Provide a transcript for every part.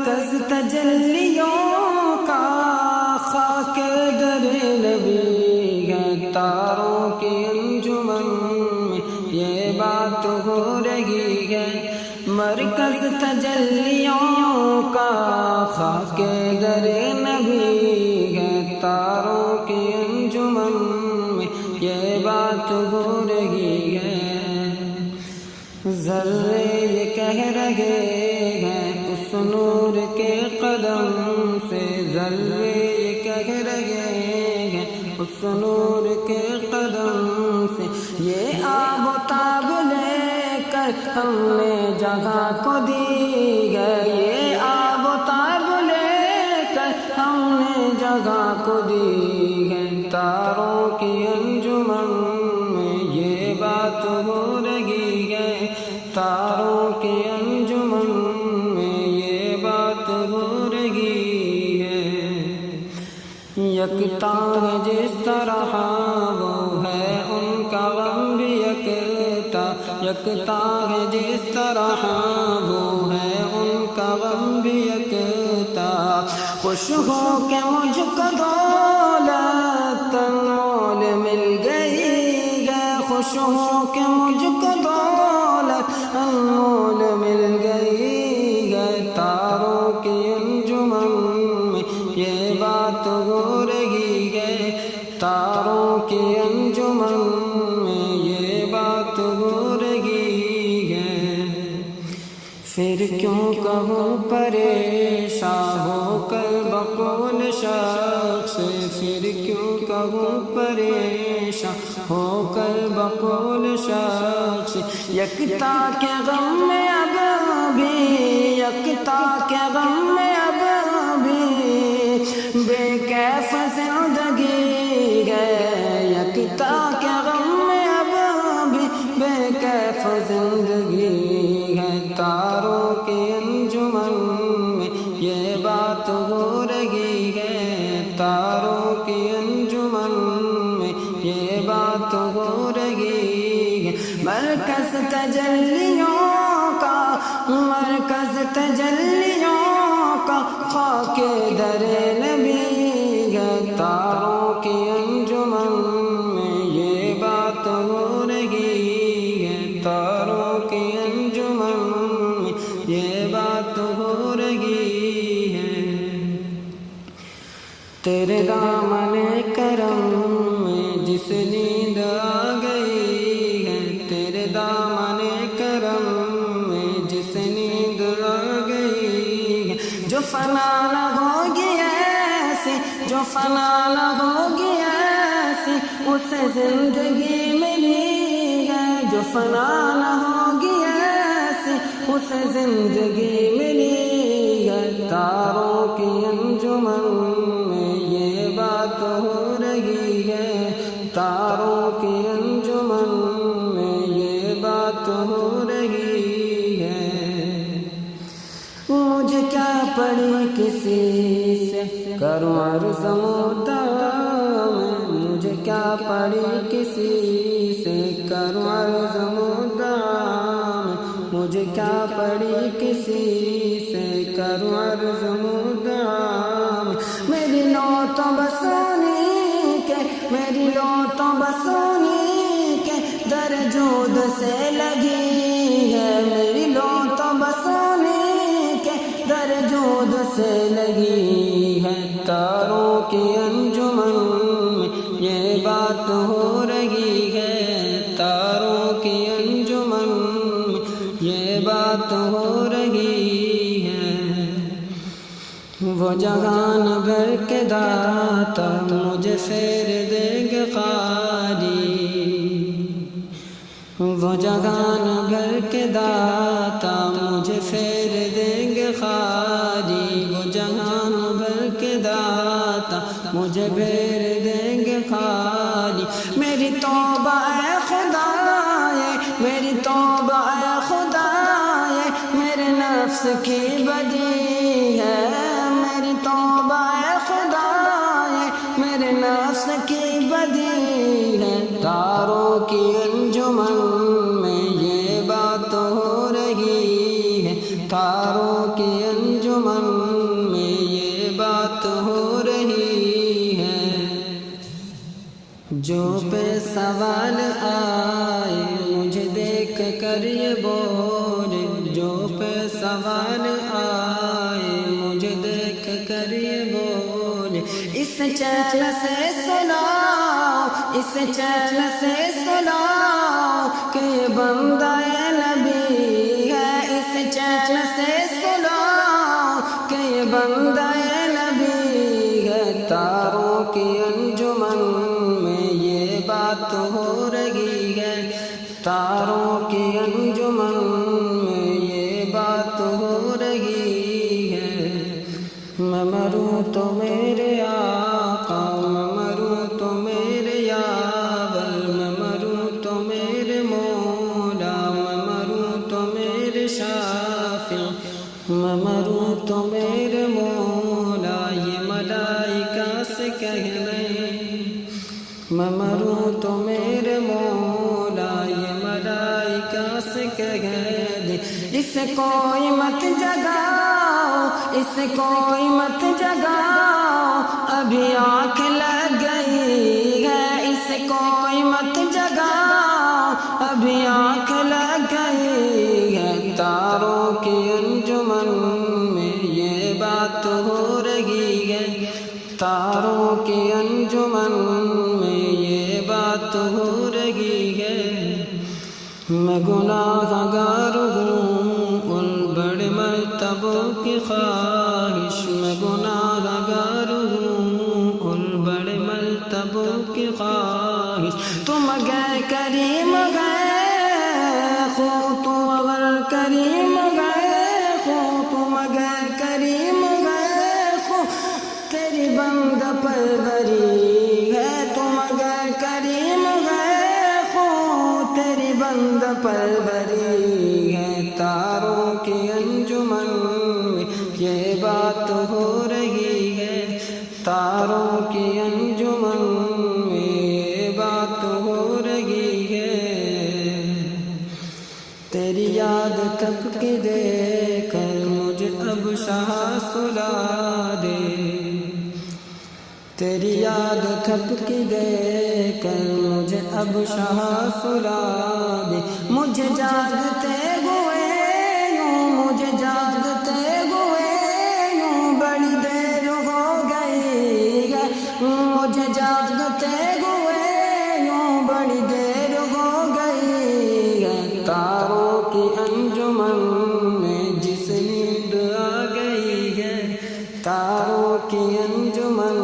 مرکز تجلیوں کا خاک در نبی ہے، تاروں کی انجمن میں یہ بات ہو رہی ہے، مرکز تجلیوں کا خاک در نبی ہے، تاروں کی انجمن میں یہ بات ہو رہی ہے، ذرے یہ کہہ رہے ہیں اس نور کے قدم سے، ذرے یہ کہہ رہے ہیں اس نور کے قدم سے، یہ آب و تاب لے کر ہم نے جگہ کو دی ہے، یہ آب و تاب لے کر ہم نے جگہ کو دی ہے، تاروں کی انجمن میں یہ بات ہو رہی ہے، تاروں کی انجمن میں یہ بات ہو رہی ہے، یکتا ہے جس طرح وہ ہے ان کا غم بھی یکتا، یکتا ہے جس طرح وہ ہے ان کا غم بھی یکتا، خوش ہو کہ مجھ کو دولت انمول مل گئی ہے، خوش ہو کہ مجھ کو دولت انمول مل گئی ہے، تاروں کی انجمن میں یہ بات ہو رہی ہے، تاروں کی انجمن میں یہ بات ہو رہی ہے، پھر کیوں کہوں پریشان ہو کر بقول شخص، پھر کیوں کہوں پریشان ہو کر بقول شخص، یکتا کے غم میں اب بھی، یکتا کے غم میں اب بھی بے کیف زندگی ہے، یکتا کے غم میں اب بھی بے کیف زندگی ہے، تاروں کی انجمن میں یہ بات ہو رہی ہے، تاروں کی انجمن میں یہ بات ہو رہی ہے، مرکز تجلیوں کا، مرکز تجلیوں کا خاک در نبی ہے، تاروں کی انجمن میں یہ بات ہو رہی ہے، تاروں کی انجمن میں یہ بات ہو رہی ہے، تیرے دامن کرم میں جس نیند آ گئی ہے، تیرے دامن کرم میں جس نیند آ گئی ہے، جو فنا نہ ہوگی ایسی، جو فنا نہ ہوگی ایسی اسے زندگی ملی ہے، جو فنا نہ ہوگی ایسی اسے زندگی ملی ہے، تاروں کی انجمن میں یہ بات ہو رہی ہے، تاروں کی انجمن میں یہ بات ہو رہی ہے، مجھے کیا پڑی کسی سے کروں عرض مدام، مجھے کیا پڑی کسی سے کروں عرض مدام، مجھے کیا پڑی کسی سے کروں عرض مدام، میری لو تو بسونی کے، میری لو تو بسونی کے در جود سے لگی ہے، میری لو تو بسونی کے در جود سے لگی ہے، تاروں کی انجمن میں یہ بات ہو رہی ہے، تاروں کی انجمن میں یہ بات ہو رہی ہے، وہ جہان بھر کے داتا مجھے پھیر دیں گے خالی، وہ جہان بھر کے داتا مجھے پھیر دیں گے خالی، وہ جہان بھر کے داتا مجھے پھیر دیں گے خالی، میری توبہ اے خدائے، میری توبہ اے خدائے، میرے نفس کی بدی ہے، میری توبہ اے خدائے، میرے نفس کی بدی ہے، تاروں کی انجمن میں یہ بات ہو رہی ہے، تاروں کی انجمن پہ سوال آئے مجھے دیکھ کر یہ بولے، جو پہ سوال آئے مجھے دیکھ کر یہ بولے، اس چیل سے سناؤ، اس چیل سے سناؤ کہ یہ بندہ نبی ہے، اس چیل سے سناؤ کہ یہ بندہ نبی ہے۔ تاروں کی انجمن میں یہ بات ہو رہی ہے، تاروں کی انجمن میں یہ بات ہو رہی ہے۔ میں مروں تو میرے آقا، میں مروں تو میرے یاور، میں مروں تو میرے مولا، میں مروں تو میرے شافع، میں مروں تو میرے مولا۔ یہ ملائکہ سے کہہ رہے، میں مروں تو میرے مولا، یہ ملائکہ سے کہہ دے۔ اسے کوئی مت جگاؤ، اسے کوئی مت جگاؤ، ابھی آنکھ لگ گئی ہے، اسے کوئی مت جگاؤ، ابھی آنکھ لگ گئی ہے۔ تاروں کی انجمن میں یہ بات ہو رہی ہے، تاروں کی انجمن میں یہ بات ہو رہی ہے۔ میں گناہ گار ہوں ان بڑے مرتبوں کی خواہش، میں گناہ گار ہوں ان بڑے مرتبوں کی خواہش۔ تم گئے کریم گئے خو، تم اگر کریم گئے خو، تم گئے کریم گئے خو، تیری بند پروری ہے، تم اگر کریم گئے خو، تیری بند پروری ہے۔ تاروں کی انجمن میں یہ بات ہو رہی ہے، تاروں کی انجمن میں یہ بات ہو رہی ہے۔ تیری یاد تب کی دے کر مجھے اب شاہ سلا دے، تیری یاد تھپ کی دے کر مجھے اب شاہ سلا دے۔ مجھے جاگتے ہوئے یوں، مجھے جاگتے ہوئے یوں بڑی دیر ہو گئی ہے، مجھے جاگتے ہوئے یوں بڑی دیر ہو گئی ہے۔ تاروں کی انجمن میں جس نیند آ گئی ہے، تاروں کی انجمن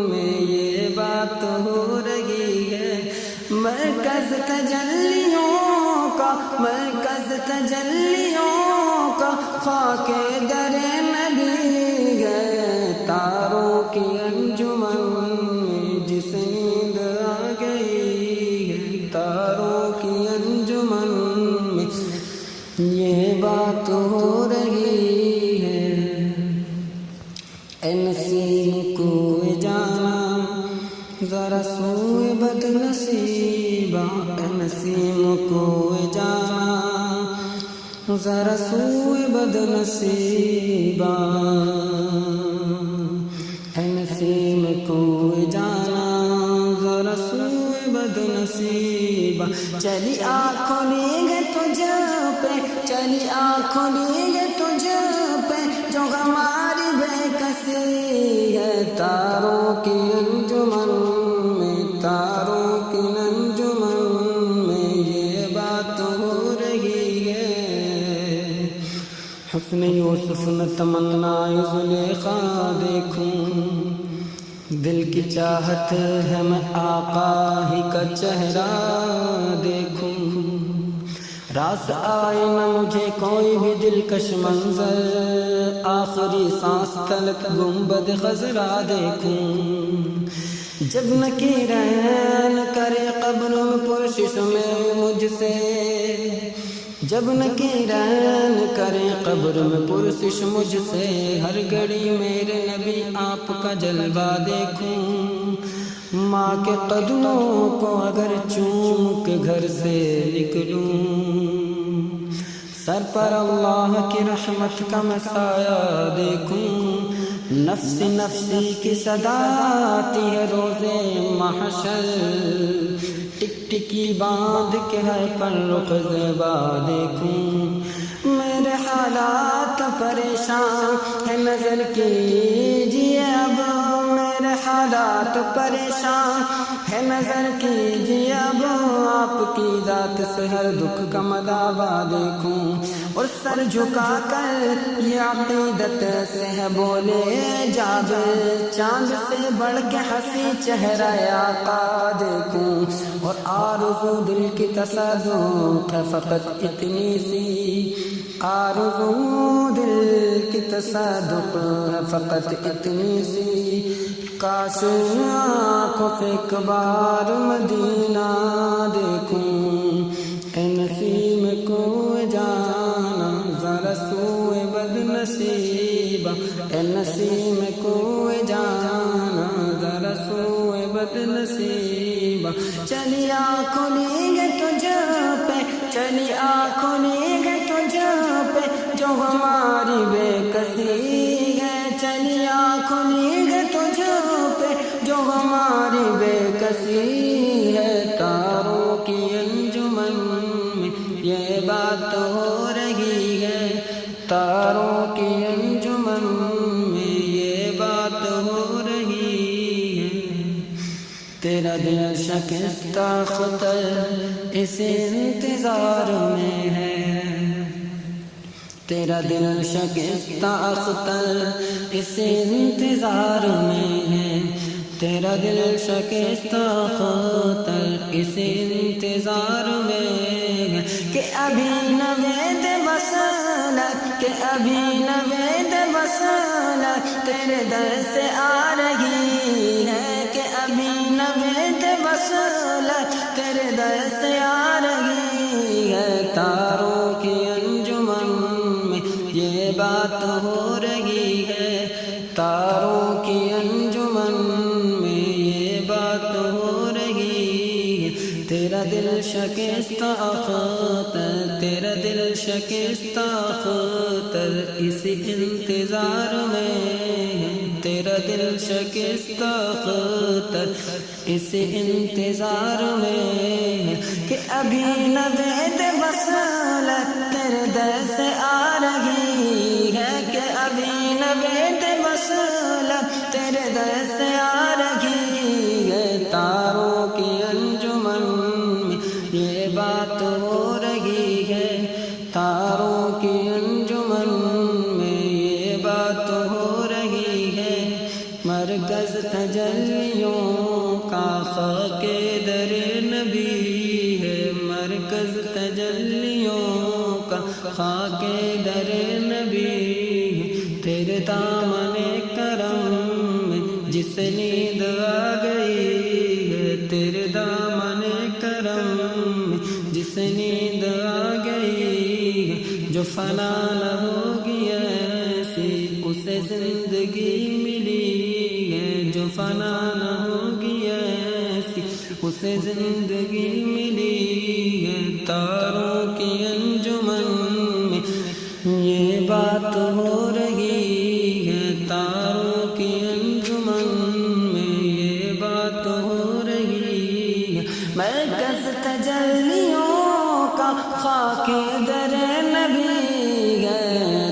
میں یہ بات ہو رہی ہے۔ مرکز تجلیوں کا، مرکز تجلیوں کا خاک در نبی ہے۔ تاروں کی انجمن میں جس نیند آ گئی ہے، تاروں کی انجمن میں یہ بات ہو رہی ہے۔ اے نسیم کوئے جانا ذرا سوئے بد نصیبہ، اے نسیم کوئے جانا ذرا سوئے بد نصیبہ، اے نسیم کوئے جانا ذرا سوئے بد نصیبہ۔ چلی آنکھوں لیے تجھ پہ، چلی آنکھوں لیے تجھ پہ جو ہماری بے کسی ہے۔ تاروں کی انجمن میں، تاروں کی انجمن میں یہ بات ہو رہی ہے۔ حسن یوسف نہ تمنا زلیخا دیکھوں، دل کی چاہت ہے میں آقا ہی کا چہرہ دیکھوں۔ راس آئے نہ مجھے کوئی بھی دلکش منظر، آخری سانس تلک گنبد خضرا دیکھوں۔ جب نکیرین کرے قبر میں پرشش میں مجھ سے، جب نکیرین کرے قبر میں پرسش مجھ سے، ہر گھڑی میرے نبی آپ کا جلوہ دیکھوں۔ ماں کے قدموں کو اگر چوم کے گھر سے نکلوں، سر پر اللہ کی رحمت کا میں سایہ دیکھوں۔ نفسی نفسی کی صدا آتی ہے روزے محشر، ٹک ٹکی باندھ کے ہے پر رخ زیبا دیکھوں، میرے حالات پریشان ہے نظر کیجیے اب، میرے حالات پریشان ہے نظر کیجیے اب، آپ کی ذات سے ہر دکھ کا مداوا دیکھوں، اور سر جھکا کر یہ عقیدت سے ہے بولے جاب، چاند سے بڑھ کے حسین چہرہ آقا دیکھوں، اور آرزو دل کی تصدق ہے فقط اتنی سی، آرزو دل کی تصدق ہے فقط اتنی سی، کاش آنکھوں سے ایک بار مدینہ دیکھوں، اے نسیم کوئے جانا ذرا سوئے بد نصیبہ، اے نسیم کوئے جانا ذرا سوئے بد نصیبہ، چلی آنکھوں لیگے تجھ پہ، چلی آنکھوں لیگے تجھ پہ جو ہماری بے کسی ہے، چلی آنکھوں لیگے تجھ پہ جو ہماری بے کسی ہے، تاروں کی انجمن میں یہ بات ہو رہی ہے، تاروں کی انجمن میں یہ بات ہو رہی ہے، تیرا دل شکستہ خطر اس انتظار میں ہے، تیرا دل شکستہ اختر اس انتظار میں ہے، تیرا دل شکستہ اختر اس انتظار میں ہے، کہ ابھی نوید وصلت، کہ ابھی نوید وصلت تیرے در سے آ رہی ہے، کہ ابھی نوید وصلت تیرے در سے آ رہی ہے، تاروں کی انجمن میں یہ بات ہو رہی ہے، تاروں کی انجمن میں یہ بات ہو رہی ہے، تیرا دل شکستہ اختر، تیرا دل شکستہ اختر اس انتظار میں ہے، تیرا دل شکستہ اختر اس انتظار میں ہے، کہ ابھی نوید وصلت تیرے در سے آ رہی ہے، کہ ابھی نوید وصلت تیرے در سے آ رہی ہے، تاروں کی انجمن میں یہ بات ہو رہی ہے، تاروں کی انجمن میں یہ بات ہو رہی ہے، مرکز تجلیوں کا خاک در نبی ہے، مرکز تجلیوں کا خاک در نبی ہے، تیرے دامن کرم میں جس نیند آ گئی ہے، تیرے دامن کرم میں جس نیند آ گئی ہے، جو فنا نہ ہوگی ایسی اسے زندگی ملی ہے، جو فنا نہ ہوگی ایسی اسے زندگی ملی ہے، تاروں کی انجمن میں یہ بات ہو رہی ہے، تاروں کی انجمن میں یہ بات ہو رہی ہے، مرکز تجلیوں کا خاک در نبی ہے،